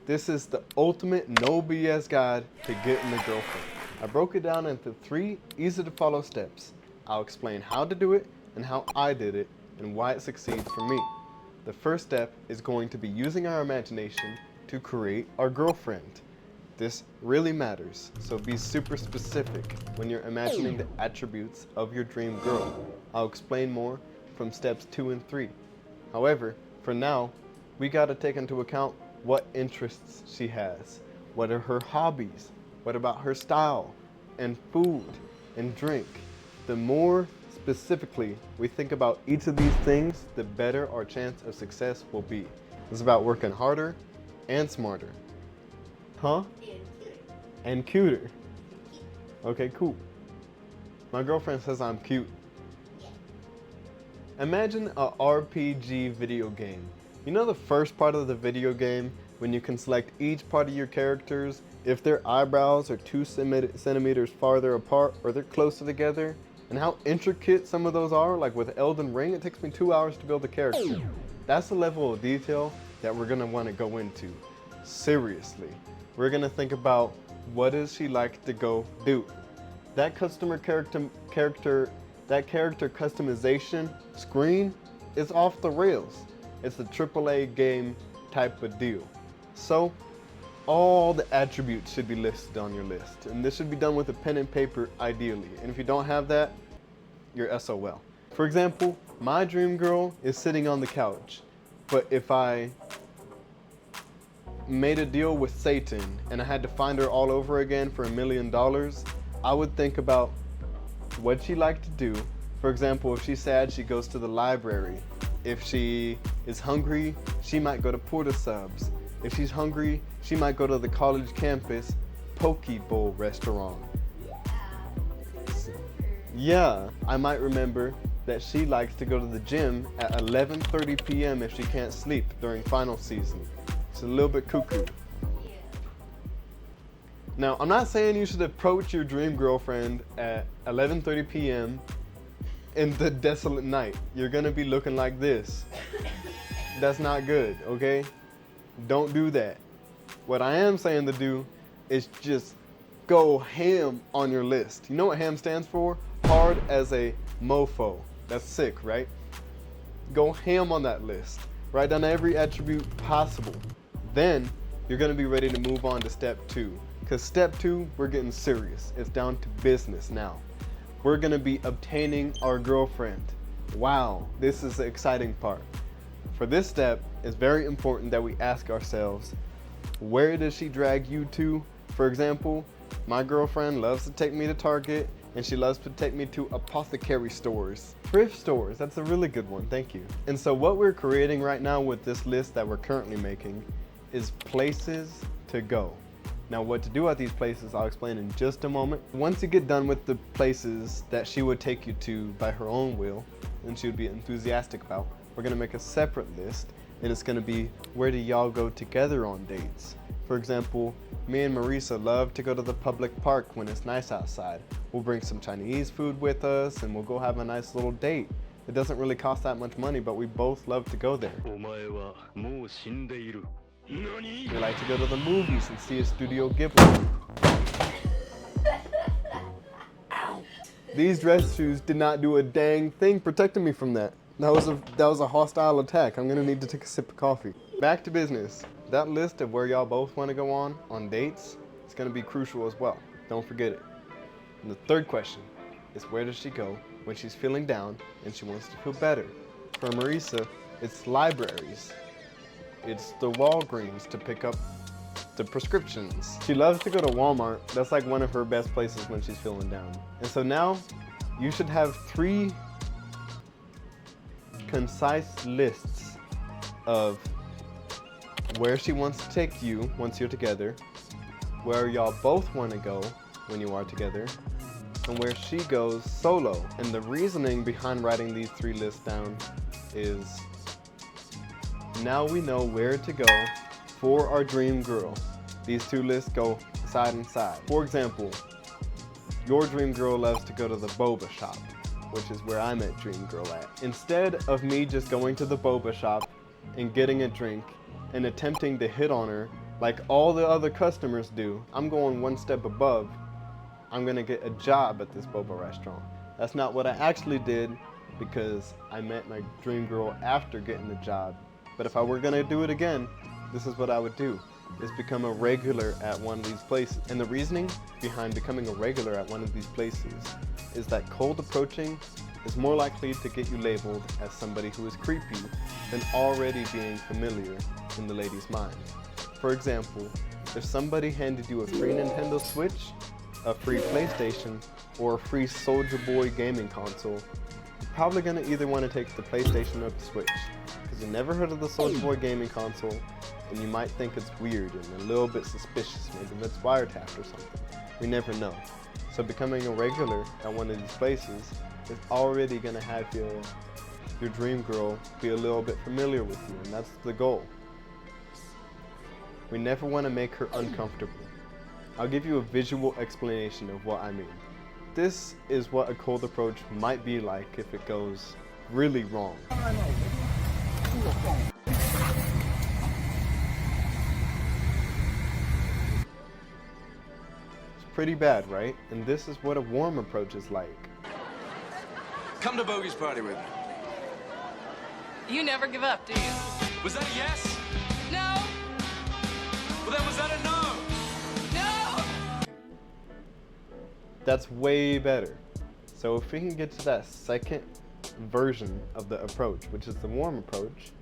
This is the ultimate no BS guide to getting a girlfriend. I broke it down into 3 easy to follow steps. I'll explain how to do it and how I did it and why it succeeds for me. The first step is going to be using our imagination to create our girlfriend. This really matters, so be super specific when you're imagining the attributes of your dream girl. I'll explain more from steps 2 and 3. However, for now, we gotta take into account what interests she has. What are her hobbies? What about her style and food and drink? The more specifically we think about each of these things, the better our chance of success will be. It's about working harder and smarter. Huh? And cuter. Okay, cool. My girlfriend says I'm cute. Imagine a RPG video game. You know the first part of the video game when you can select each part of your characters if their eyebrows are 2 centimeters farther apart or they're closer together, and how intricate some of those are? Like with Elden Ring, it takes me 2 hours to build a character. That's the level of detail that we're gonna wanna go into. Seriously. We're gonna think about what does she like to go do? That character customization screen is off the rails. It's a AAA game type of deal. So all the attributes should be listed on your list, and this should be done with a pen and paper ideally. And if you don't have that, you're SOL. For example, my dream girl is sitting on the couch, but if I made a deal with Satan and I had to find her all over again for $1 million, I would think about what she liked to do. For example, if she's sad, she goes to the library. If she is hungry, she might go to Porta Subs. If she's hungry, she might go to the college campus Poke Bowl restaurant. Yeah, I might remember that she likes to go to the gym at 11:30 p.m. if she can't sleep during final season. It's a little bit cuckoo. Now, I'm not saying you should approach your dream girlfriend at 11:30 p.m. in the desolate night. You're gonna be looking like this. That's not good, okay? Don't do that. What I am saying to do is just go ham on your list. You know what ham stands for? Hard as a mofo. That's sick, right? Go ham on that list. Write down every attribute possible. Then you're gonna be ready to move on to step 2. Because step 2, we're getting serious. It's down to business now. We're gonna be obtaining our girlfriend. Wow, this is the exciting part. For this step, it's very important that we ask ourselves, where does she drag you to? For example, my girlfriend loves to take me to Target, and she loves to take me to apothecary stores. Thrift stores, that's a really good one, thank you. And so what we're creating right now with this list that we're currently making is places to go. Now what to do at these places, I'll explain in just a moment. Once you get done with the places that she would take you to by her own will, and she would be enthusiastic about, we're gonna make a separate list, and it's gonna be where do y'all go together on dates. For example, me and Marisa love to go to the public park when it's nice outside. We'll bring some Chinese food with us and we'll go have a nice little date. It doesn't really cost that much money, but we both love to go there. We like to go to the movies and see a Studio Ghibli. These dress shoes did not do a dang thing protecting me from that. That was a hostile attack. I'm gonna need to take a sip of coffee. Back to business. That list of where y'all both want to go on dates, it's gonna be crucial as well. Don't forget it. And the third question is, where does she go when she's feeling down and she wants to feel better? For Marisa, it's libraries. It's the Walgreens to pick up the prescriptions. She loves to go to Walmart. That's like one of her best places when she's feeling down. And so now you should have 3 concise lists of where she wants to take you once you're together, where y'all both want to go when you are together, and where she goes solo. And the reasoning behind writing these 3 lists down is now we know where to go for our dream girl. These 2 lists go side and side. For example, your dream girl loves to go to the boba shop, which is where I met dream girl at. Instead of me just going to the boba shop and getting a drink and attempting to hit on her like all the other customers do. I'm going one step above. I'm gonna get a job at this boba restaurant. That's not what I actually did because I met my dream girl after getting the job. But if I were gonna do it again, this is what I would do, is become a regular at one of these places. And the reasoning behind becoming a regular at one of these places is that cold approaching is more likely to get you labeled as somebody who is creepy than already being familiar in the lady's mind. For example, if somebody handed you a free Nintendo Switch, a free PlayStation, or a free Soulja Boy gaming console, you're probably gonna either want to take the PlayStation or the Switch, because you never heard of the Soulja Boy gaming console, and you might think it's weird and a little bit suspicious, maybe it's wiretapped or something. We never know. So becoming a regular at one of these places is already gonna have your dream girl be a little bit familiar with you, and that's the goal. We never want to make her uncomfortable. I'll give you a visual explanation of what I mean. This is what a cold approach might be like if it goes really wrong. It's pretty bad, right? And this is what a warm approach is like. Come to Bogey's party with me. You never give up, do you? Was that a yes? No! Well, then was that a no? No! That's way better. So if we can get to that second version of the approach, which is the warm approach,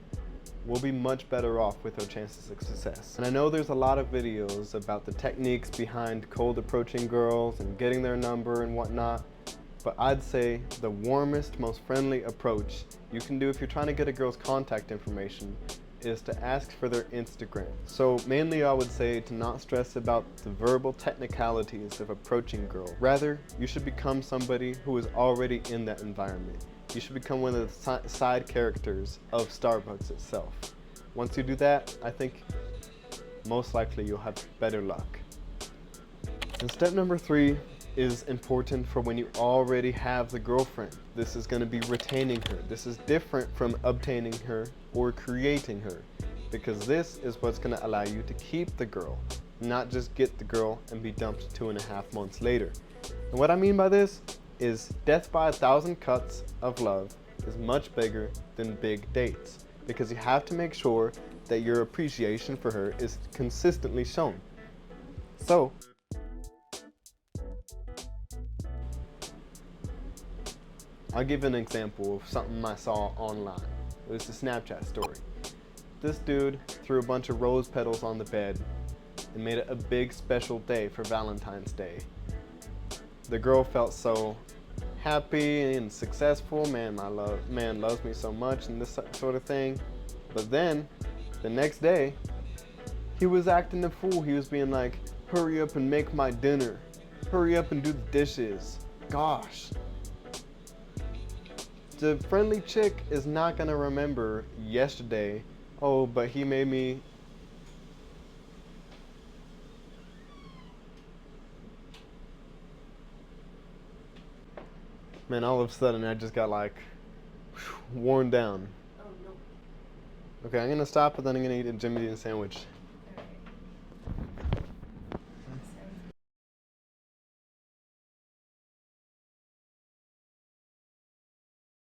we'll be much better off with our chances of success. And I know there's a lot of videos about the techniques behind cold approaching girls and getting their number and whatnot, but I'd say the warmest, most friendly approach you can do if you're trying to get a girl's contact information is to ask for their Instagram. So mainly I would say to not stress about the verbal technicalities of approaching a girl. Rather, you should become somebody who is already in that environment. You should become one of the side characters of Starbucks itself. Once you do that, I think most likely you'll have better luck. And step number 3 is important for when you already have the girlfriend. This is going to be retaining her. This is different from obtaining her or creating her, because this is what's going to allow you to keep the girl, not just get the girl and be dumped 2.5 months later. And what I mean by this is death by 1,000 cuts of love is much bigger than big dates, because you have to make sure that your appreciation for her is consistently shown. So I'll give an example of something I saw online. It was a Snapchat story. This dude threw a bunch of rose petals on the bed and made it a big special day for Valentine's Day. The girl felt so happy and successful. Man loves me so much and this sort of thing. But then, the next day, he was acting a fool. He was being like, hurry up and make my dinner. Hurry up and do the dishes. Gosh. The friendly chick is not gonna remember yesterday, oh, but he made me. Man, all of a sudden I just got like worn down. Oh no. Okay, I'm gonna stop, but then I'm gonna eat a Jimmy Dean sandwich.